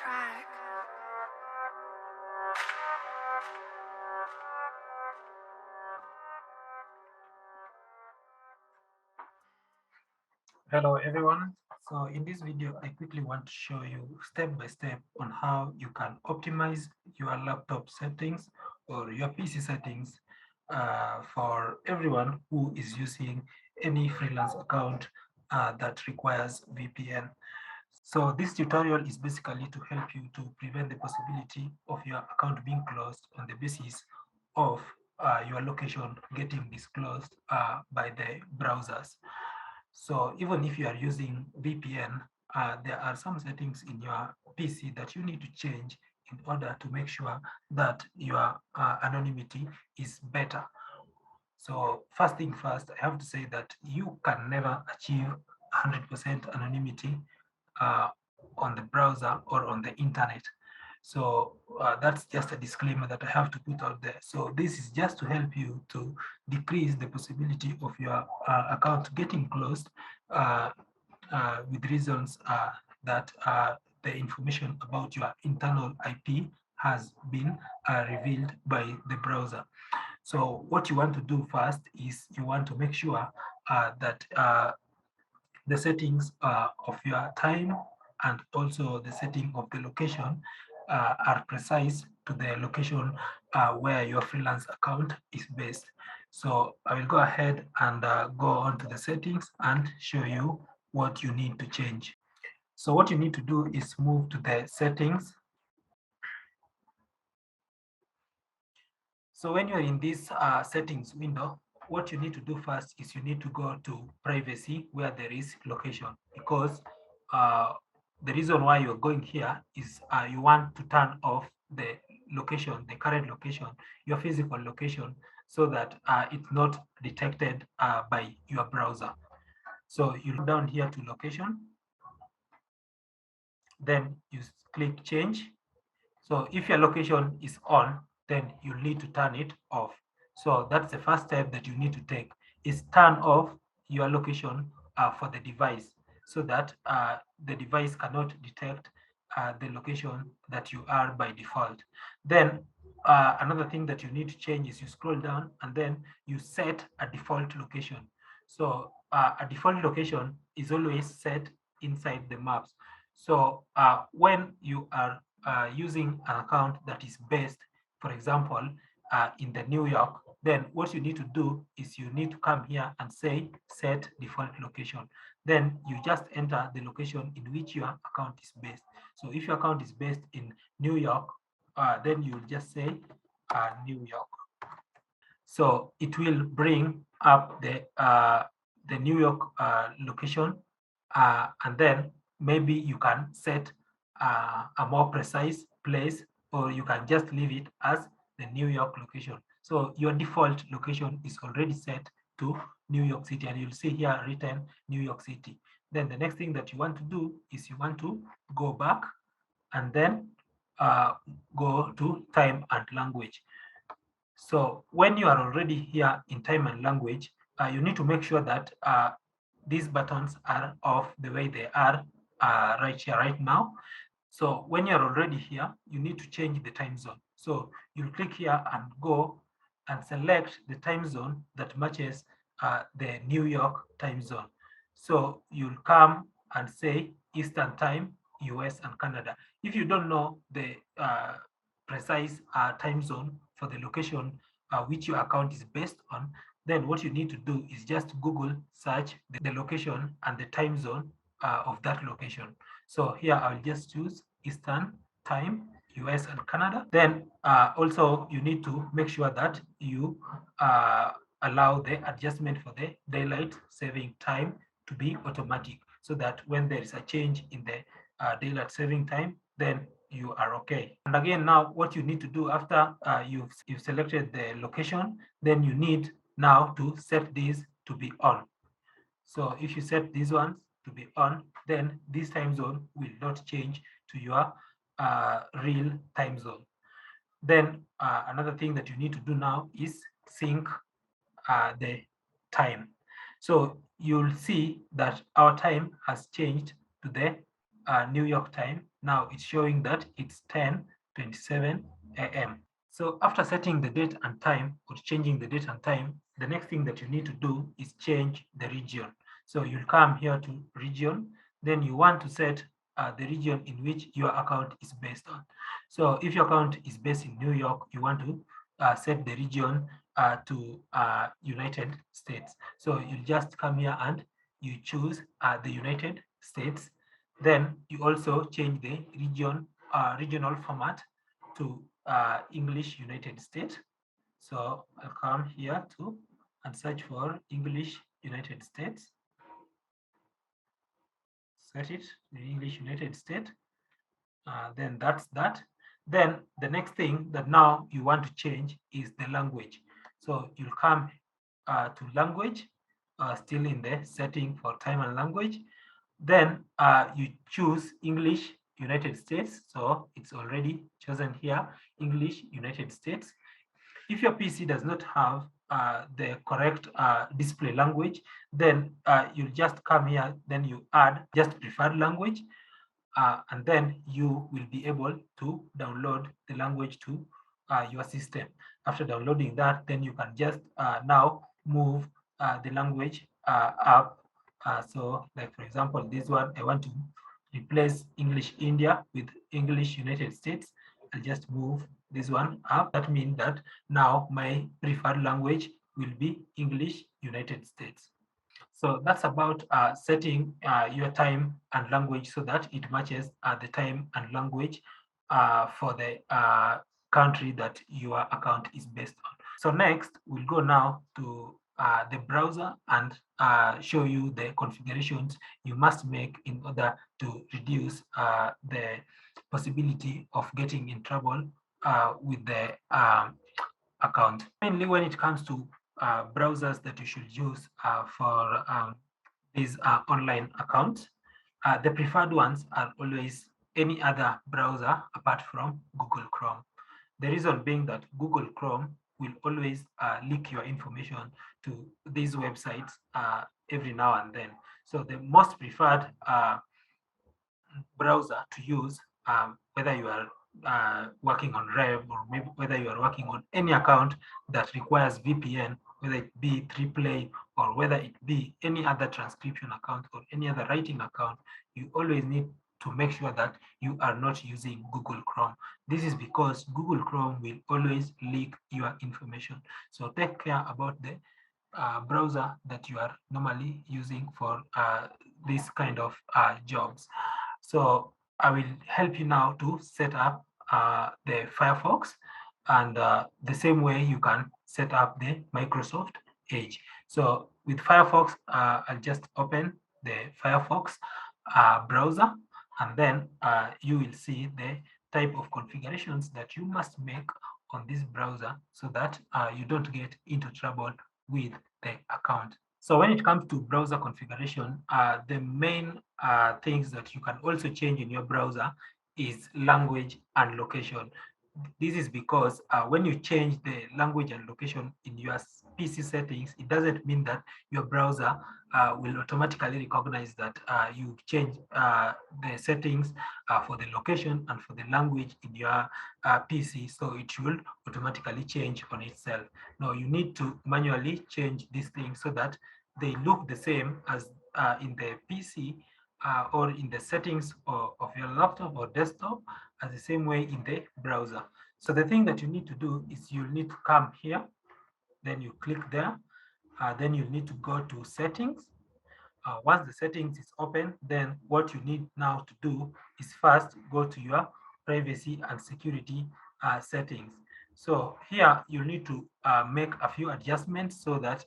track. Hello everyone. So in this video, I quickly want to show you step by step on how you can optimize your laptop settings or your PC settings for everyone who is using any freelance account that requires VPN. So this tutorial is basically to help you to prevent the possibility of your account being closed on the basis of your location getting disclosed by the browsers. So even if you are using VPN, there are some settings in your PC that you need to change in order to make sure that your anonymity is better. So first thing first, I have to say that you can never achieve 100% anonymity uh, on the browser or on the internet. So that's just a disclaimer that I have to put out there. So this is just to help you to decrease the possibility of your account getting closed with reasons that the information about your internal IP has been revealed by the browser. So what you want to do first is you want to make sure that the settings of your time and also the setting of the location are precise to the location where your freelance account is based. So I will go ahead and go on to the settings and show you what you need to change. So what you need to do is move to the settings. So when you're in this settings window, what you need to do first is you need to go to privacy where there is location, because the reason why you're going here is you want to turn off the location, the current location, your physical location, so that it's not detected by your browser. So you look down here to location, then you click change. So if your location is on, then you need to turn it off. So that's the first step that you need to take, is turn off your location for the device, so that the device cannot detect the location that you are by default. Then another thing that you need to change is you scroll down and then you set a default location. So a default location is always set inside the maps. So when you are using an account that is based, for example, in the New York, then what you need to do is you need to come here and say set default location. Then you just enter the location in which your account is based. So if your account is based in New York, then you will just say New York. So it will bring up the New York location, and then maybe you can set a more precise place, or you can just leave it as the New York location. So your default location is already set to New York City, and you'll see here written New York City. Then the next thing that you want to do is you want to go back and then go to time and language. So when you are already here in time and language, you need to make sure that these buttons are off the way they are right here, right now. So when you're already here, you need to change the time zone. So you'll click here and go and select the time zone that matches the New York time zone. So you'll come and say Eastern time, US and Canada. If you don't know the precise time zone for the location which your account is based on, then what you need to do is just Google search the location and the time zone of that location. So here I'll just choose Eastern time, US and Canada. Then also you need to make sure that you allow the adjustment for the daylight saving time to be automatic, so that when there is a change in the daylight saving time, then you are okay. And again, now what you need to do after you've selected the location, then you need now to set these to be on. So if you set these ones to be on, then this time zone will not change to your real time zone. Then another thing that you need to do now is sync the time. So you'll see that our time has changed to the New York time. now it's showing that it's 10:27 a.m. So after setting the date and time or changing the date and time, the next thing that you need to do is change the region. So you'll come here to region, then you want to set the region in which your account is based on. So if your account is based in New York, you want to set the region to United States. So you just come here and you choose the United States. Then you also change the regional format to English United States. So I'll come here to and search for English United States. Set it to English United States. Then that's that. Then the next thing that now you want to change is the language. So you'll come to language, still in the setting for time and language. Then you choose English United States. So it's already chosen here, English United States. If your PC does not have the correct display language, then you'll just come here, then you add just preferred language, and then you will be able to download the language to your system. After downloading that, then you can just now move the language up. So like for example, this one, I want to replace English India with English United States. I'll just move this one up. That means that now my preferred language will be English United States. So that's about setting your time and language so that it matches the time and language for the country that your account is based on. So next, we'll go now to the browser and show you the configurations you must make in order to reduce the possibility of getting in trouble with the account. Mainly when it comes to browsers that you should use for these online accounts, the preferred ones are always any other browser apart from Google Chrome. The reason being that Google Chrome will always leak your information to these websites every now and then. So the most preferred browser to use, whether you are working on Rev or maybe whether you are working on any account that requires VPN, whether it be Triplay or whether it be any other transcription account or any other writing account, you always need to make sure that you are not using Google Chrome. This is because Google Chrome will always leak your information. So take care about the browser that you are normally using for this kind of jobs. So I will help you now to set up the Firefox, and the same way you can set up the Microsoft Edge. So with Firefox, I'll just open the Firefox browser, and then you will see the type of configurations that you must make on this browser so that you don't get into trouble with the account. So when it comes to browser configuration, the main things that you can also change in your browser is language and location. This is because when you change the language and location in your PC settings, it doesn't mean that your browser will automatically recognize that you've changed the settings for the location and for the language in your PC, so it will automatically change on itself. Now you need to manually change these things so that they look the same as in the PC or in the settings of your laptop or desktop as the same way in the browser. So the thing that you need to do is you need to come here, then you click there, then you need to go to settings. Once the settings is open, then what you need now to do is first go to your privacy and security settings. So here you need to make a few adjustments so that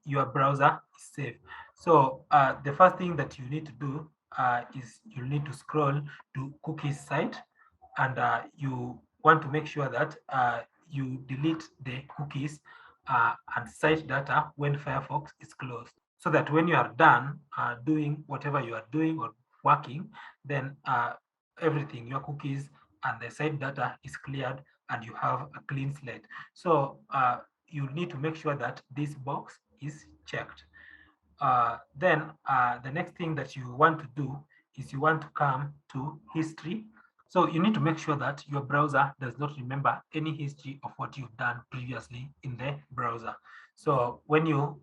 your browser is safe. So the first thing that you need to do is you need to scroll to cookies site, and you want to make sure that you delete the cookies and site data when Firefox is closed, so that when you are done doing whatever you are doing or working, then everything, your cookies and the site data is cleared and you have a clean slate. So you need to make sure that this box is checked. Then the next thing that you want to do is you want to come to history. So you need to make sure that your browser does not remember any history of what you've done previously in the browser. So when you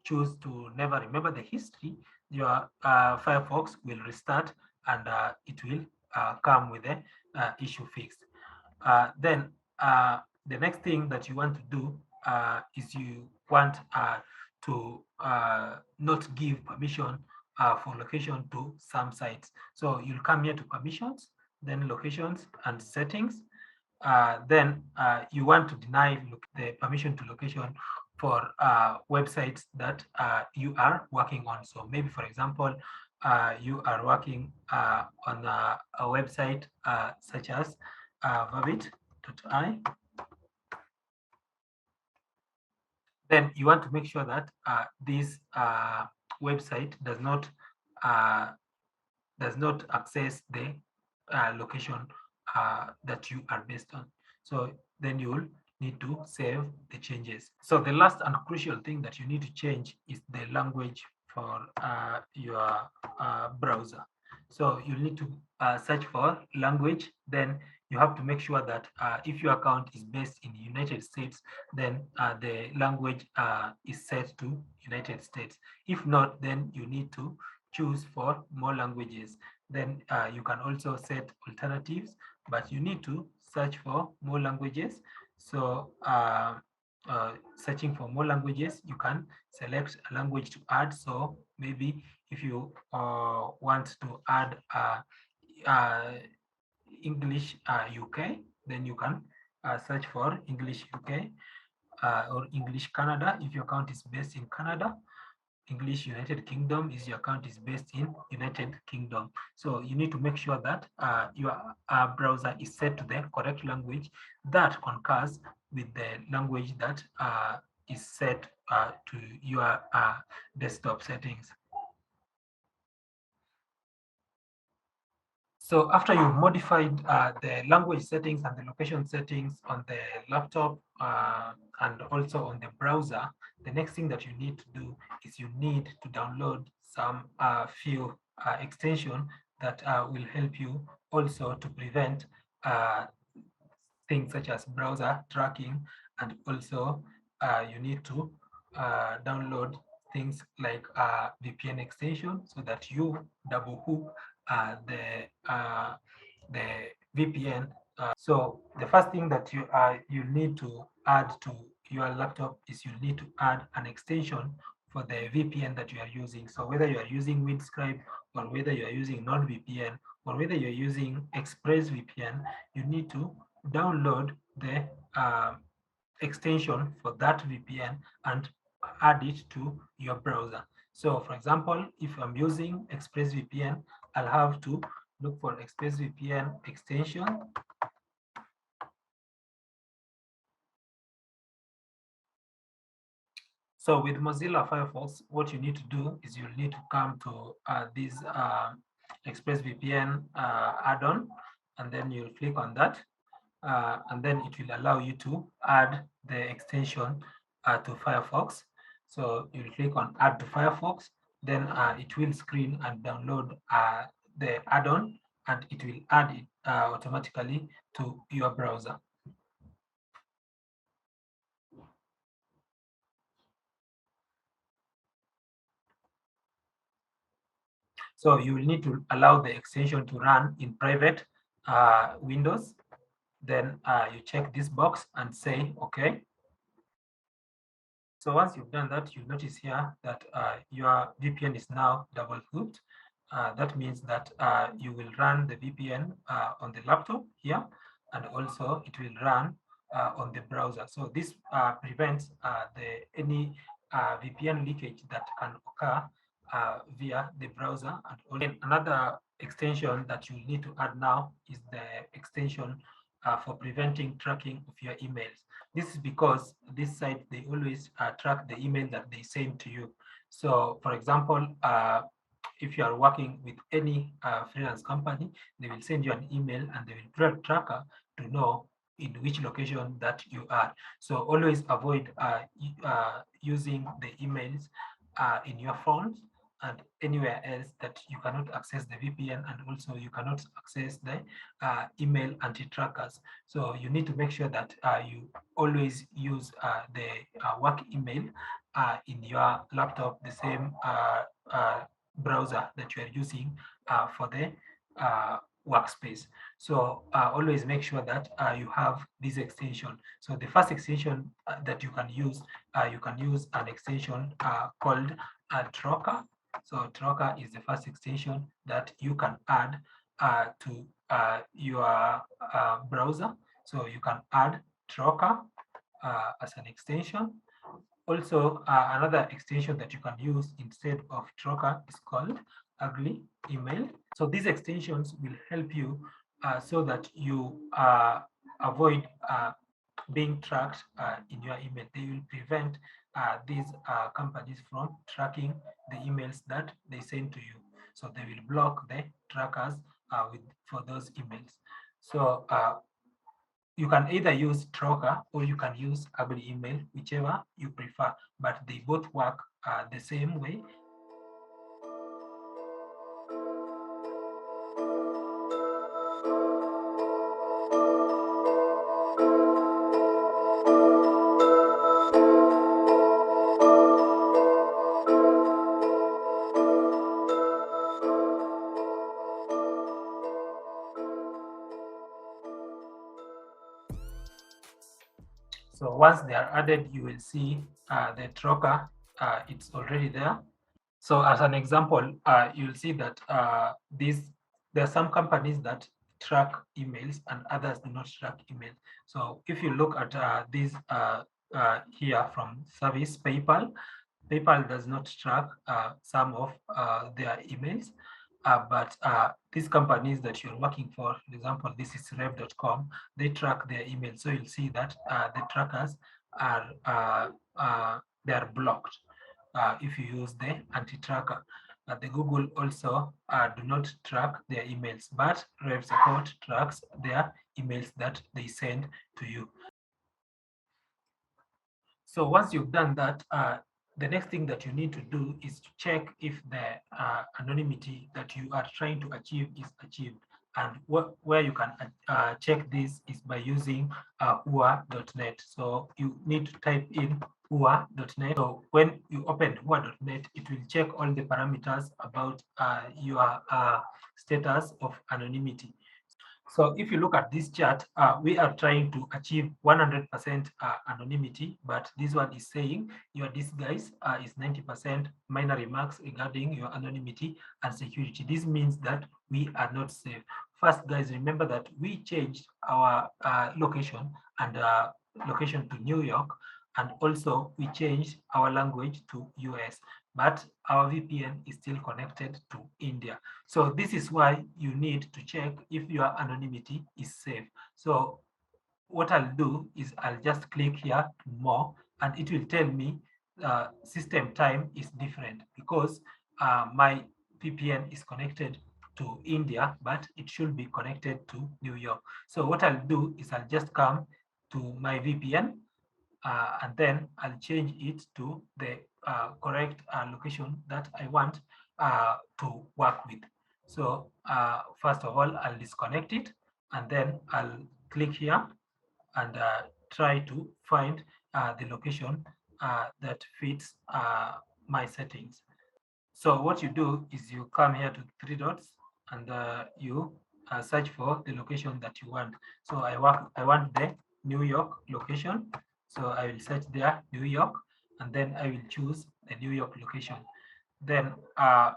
choose to never remember the history, your Firefox will restart and it will come with the issue fixed. Then the next thing that you want to do is you want to not give permission for location to some sites. So you'll come here to permissions, then locations and settings. Then you want to deny the permission to location for websites that you are working on. So maybe, for example, you are working on a website such as verbit.ai. Then you want to make sure that this website uh, does not access the location that you are based on. So then you'll need to save the changes. So the last and crucial thing that you need to change is the language for your browser. So you need to search for language. Then you have to make sure that if your account is based in the United States, then the language is set to United States. If not, then you need to choose for more languages. Then you can also set alternatives, but you need to search for more languages. So searching for more languages, you can select a language to add. So maybe if you want to add English UK, then you can search for English UK or English Canada if your account is based in Canada. English United Kingdom is your account is based in United Kingdom. So you need to make sure that your browser is set to the correct language that concurs with the language that is set to your desktop settings. So after you've modified the language settings and the location settings on the laptop and also on the browser, the next thing that you need to do is you need to download some few extension that will help you also to prevent things such as browser tracking, and also you need to download things like VPN extension so that you double hook the VPN. So the first thing that you need to add to your laptop is you need to add an extension for the VPN that you are using. So whether you are using Windscribe or whether you are using NordVPN or whether you're using ExpressVPN, you need to download the extension for that VPN and add it to your browser. So for example, if I'm using ExpressVPN, I'll have to look for ExpressVPN extension. So with Mozilla Firefox, what you need to do is you'll need to come to this ExpressVPN add-on, and then you'll click on that. And then it will allow you to add the extension to Firefox. So you'll click on add to Firefox, then it will screen and download the add-on, and it will add it automatically to your browser. So you will need to allow the extension to run in private windows. Then you check this box and say, okay. So once you've done that, you notice here that your VPN is now double hooked. That means that you will run the VPN on the laptop here, and also it will run on the browser. So this prevents any VPN leakage that can occur via the browser. And another extension that you need to add now is the extension for preventing tracking of your emails. This is because this site, they always track the email that they send to you. So for example, if you are working with any freelance company, they will send you an email and they will draw a tracker to know in which location that you are. So always avoid using the emails in your phones. and anywhere else that you cannot access the VPN, and also you cannot access the email anti-trackers. So you need to make sure that you always use the work email in your laptop, the same browser that you are using for the workspace. So always make sure that you have this extension. So the first extension that you can use an extension called Trocker. So Trocker is the first extension that you can add to your browser. So you can add Trocker as an extension. Also, another extension that you can use instead of Trocker is called Ugly Email. So these extensions will help you so that you avoid being tracked in your email. They will prevent these companies from tracking the emails that they send to you. So they will block the trackers for those emails. So you can either use Trocker or you can use Ugly Email, whichever you prefer, but they both work the same way. So once they are added, you will see the Trocker, it's already there. So as an example, you'll see that there are some companies that track emails and others do not track emails. So if you look at this here from service PayPal, PayPal does not track some of their emails, but these companies that you're working for example, this is rev.com, they track their emails. So you'll see that the trackers are they are blocked if you use the anti-tracker. The Google also do not track their emails, but Rev Support tracks their emails that they send to you. So once you've done that, the next thing that you need to do is to check if the anonymity that you are trying to achieve is achieved. And where you can check this is by using hua.net. So you need to type in hua.net. So when you open hua.net, it will check all the parameters about your status of anonymity. So if you look at this chart, we are trying to achieve 100% anonymity, but this one is saying your disguise is 90%, minor remarks regarding your anonymity and security. This means that we are not safe. First, guys, remember that we changed our location and location to New York, and also we changed our language to US, but our VPN is still connected to India. So this is why you need to check if your anonymity is safe. So what I'll do is I'll just click here to more, and it will tell me system time is different because my VPN is connected to India, but it should be connected to New York. So what I'll do is I'll just come to my VPN and then I'll change it to the correct location that I want to work with. So first of all, I'll disconnect it, and then I'll click here and try to find the location that fits my settings. So what you do is you come here to three dots and you search for the location that you want. So I want the New York location. So I will search there, New York, and then I will choose the New York location. Then I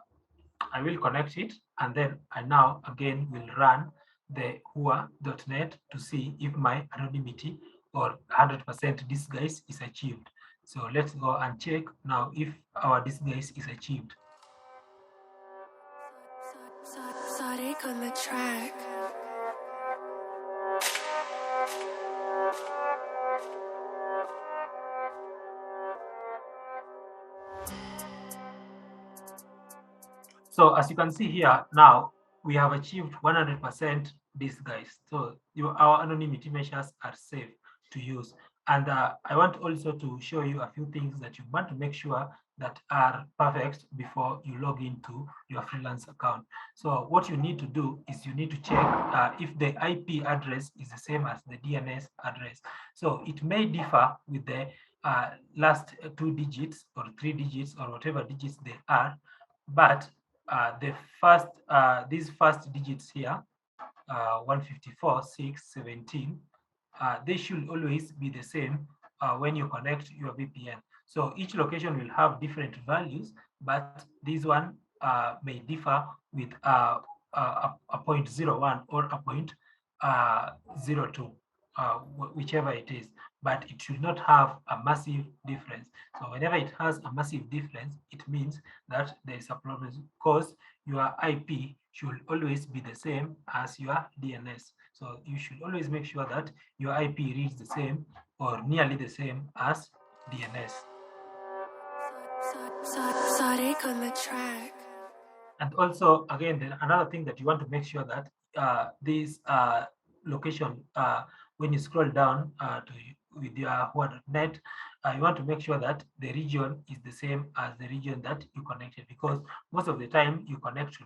will connect it, and then I now again will run the hua.net to see if my anonymity or 100% disguise is achieved. So let's go and check now if our disguise is achieved. Sonic on the track. So as you can see here now, we have achieved 100% disguise. So our anonymity measures are safe to use. And I want also to show you a few things that you want to make sure that are perfect before you log into your freelance account. So what you need to do is you need to check if the IP address is the same as the DNS address. So it may differ with the last 2 digits or 3 digits or whatever digits they are, but the first these first digits here, 154, 6, 17, they should always be the same when you connect your VPN. So each location will have different values, but this one may differ with a 0.01 or a 0.02, whichever it is, but it should not have a massive difference. So whenever it has a massive difference, it means that there is a problem, because your IP should always be the same as your DNS. So you should always make sure that your IP reads the same or nearly the same as DNS. Sadiq on the track. And also, again, then another thing that you want to make sure that this location, when you scroll down with your who.net, you want to make sure that the region is the same as the region that you connected, because most of the time you connect to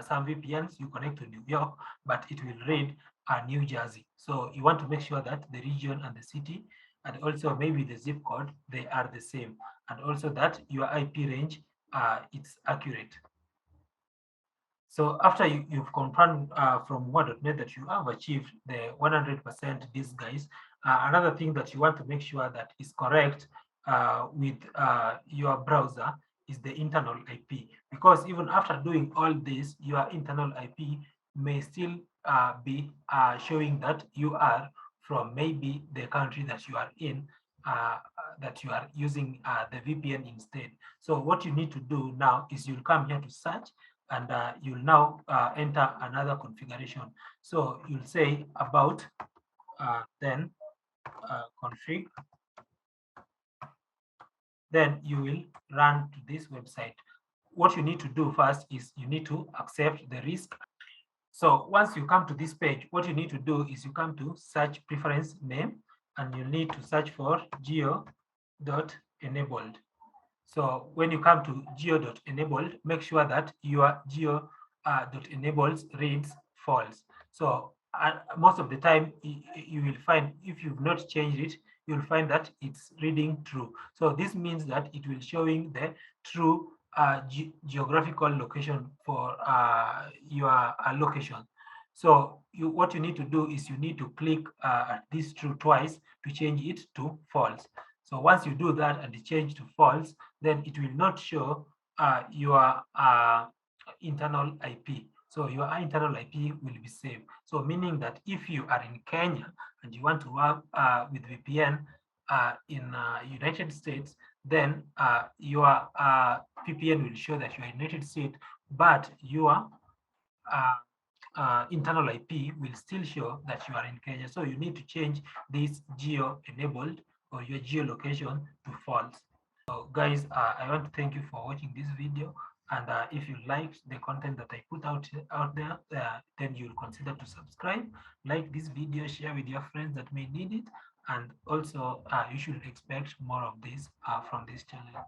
some VPNs, you connect to New York, but it will read New Jersey. So you want to make sure that the region and the city, and also maybe the zip code, they are the same, and also that your IP range it's accurate. So after you've confirmed from who.net that you have achieved the 100% these guys, another thing that you want to make sure that is correct with your browser is the internal IP, because even after doing all this, your internal IP may still be showing that you are from maybe the country that you are in, that you are using the VPN instead. So what you need to do now is you'll come here to search, and you'll now enter another configuration. So you'll say about, then config, then you will run to this website. What you need to do first is you need to accept the risk. So once you come to this page, what you need to do is you come to search preference name, and you need to search for geo.enabled. So when you come to geo.enabled, make sure that your geo.enabled reads false. So most of the time, you will find, if you've not changed it, you'll find that it's reading true. So this means that it will showing the true geographical location for your location. So what you need to do is you need to click at this true twice to change it to false. So once you do that and change to false, then it will not show your internal IP. So your internal IP will be saved. So meaning that if you are in Kenya and you want to work with VPN in United States, then your VPN will show that you are in United States, but your internal IP will still show that you are in Kenya. So you need to change this geo enabled or your geolocation to false. So guys, I want to thank you for watching this video. And if you liked the content that I put out there, then you'll consider to subscribe, like this video, share with your friends that may need it. And also, you should expect more of this from this channel.